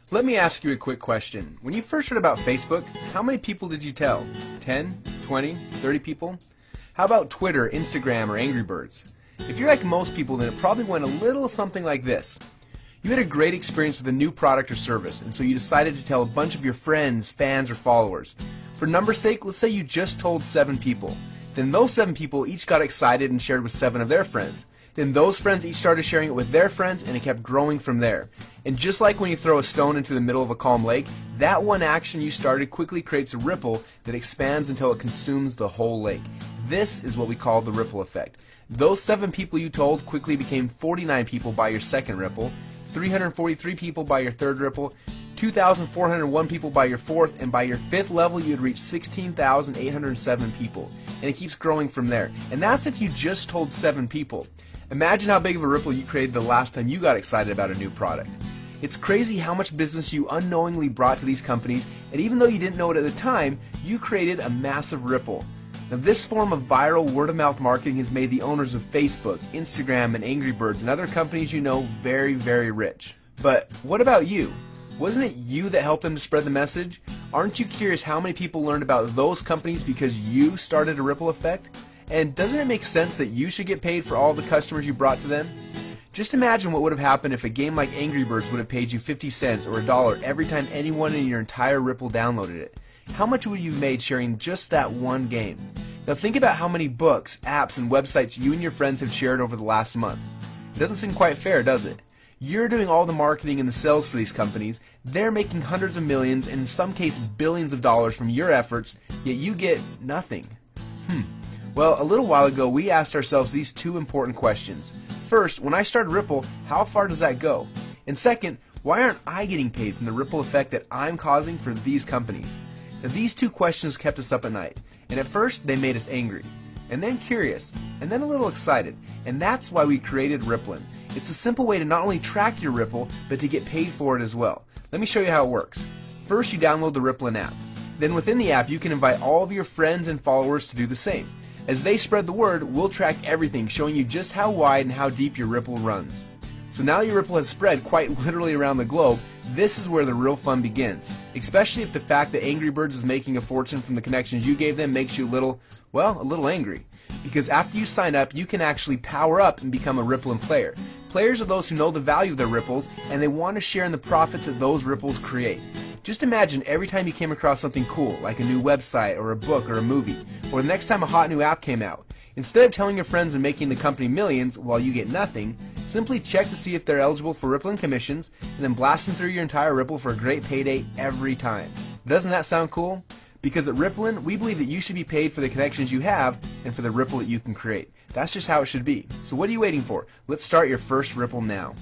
Let me ask you a quick question. When you first heard about Facebook, how many people did you tell? 10, 20, 30 people? How about Twitter, Instagram, or Angry Birds? If you're like most people, then it probably went a little something like this. You had a great experience with a new product or service, and so you decided to tell a bunch of your friends, fans, or followers. For numbers' sake, let's say you just told 7 people. Then those 7 people each got excited and shared with 7 of their friends. Then those friends each started sharing it with their friends, and it kept growing from there. And just like when you throw a stone into the middle of a calm lake, that one action you started quickly creates a ripple that expands until it consumes the whole lake. This is what we call the ripple effect. Those 7 people you told quickly became 49 people by your second ripple, 343 people by your third ripple, 2,401 people by your fourth, and by your 5th level you would reach 16,807 people. And it keeps growing from there. And that's if you just told 7 people. Imagine how big of a ripple you created the last time you got excited about a new product. It's crazy how much business you unknowingly brought to these companies, and even though you didn't know it at the time, you created a massive ripple. Now, this form of viral word-of-mouth marketing has made the owners of Facebook, Instagram, and Angry Birds and other companies you know very, very rich. But what about you? Wasn't it you that helped them to spread the message? Aren't you curious how many people learned about those companies because you started a ripple effect? And doesn't it make sense that you should get paid for all the customers you brought to them? Just imagine what would have happened if a game like Angry Birds would have paid you 50 cents or $1 every time anyone in your entire Ripple downloaded it. How much would you have made sharing just that one game? Now think about how many books, apps, and websites you and your friends have shared over the last month. It doesn't seem quite fair, does it? You're doing all the marketing and the sales for these companies. They're making hundreds of millions and in some cases billions of dollars from your efforts, yet you get nothing. Well, a little while ago we asked ourselves these 2 important questions. First, when I started Ripple, how far does that go? And second, why aren't I getting paid from the ripple effect that I'm causing for these companies? Now, these 2 questions kept us up at night, and at first they made us angry, and then curious, and then a little excited, and that's why we created Rippln. It's a simple way to not only track your Ripple, but to get paid for it as well. Let me show you how it works. First, you download the Rippln app. Then within the app, you can invite all of your friends and followers to do the same. As they spread the word, we'll track everything, showing you just how wide and how deep your Ripple runs. So now your Ripple has spread quite literally around the globe. This is where the real fun begins, especially if the fact that Angry Birds is making a fortune from the connections you gave them makes you a little angry. Because after you sign up, you can actually power up and become a Rippln player. Players are those who know the value of their ripples, and they want to share in the profits that those ripples create. Just imagine every time you came across something cool, like a new website or a book or a movie, or the next time a hot new app came out. Instead of telling your friends and making the company millions while you get nothing, simply check to see if they're eligible for Rippln commissions, and then blast them through your entire Ripple for a great payday every time. Doesn't that sound cool? Because at Rippln, we believe that you should be paid for the connections you have and for the ripple that you can create. That's just how it should be. So what are you waiting for? Let's start your first Ripple now.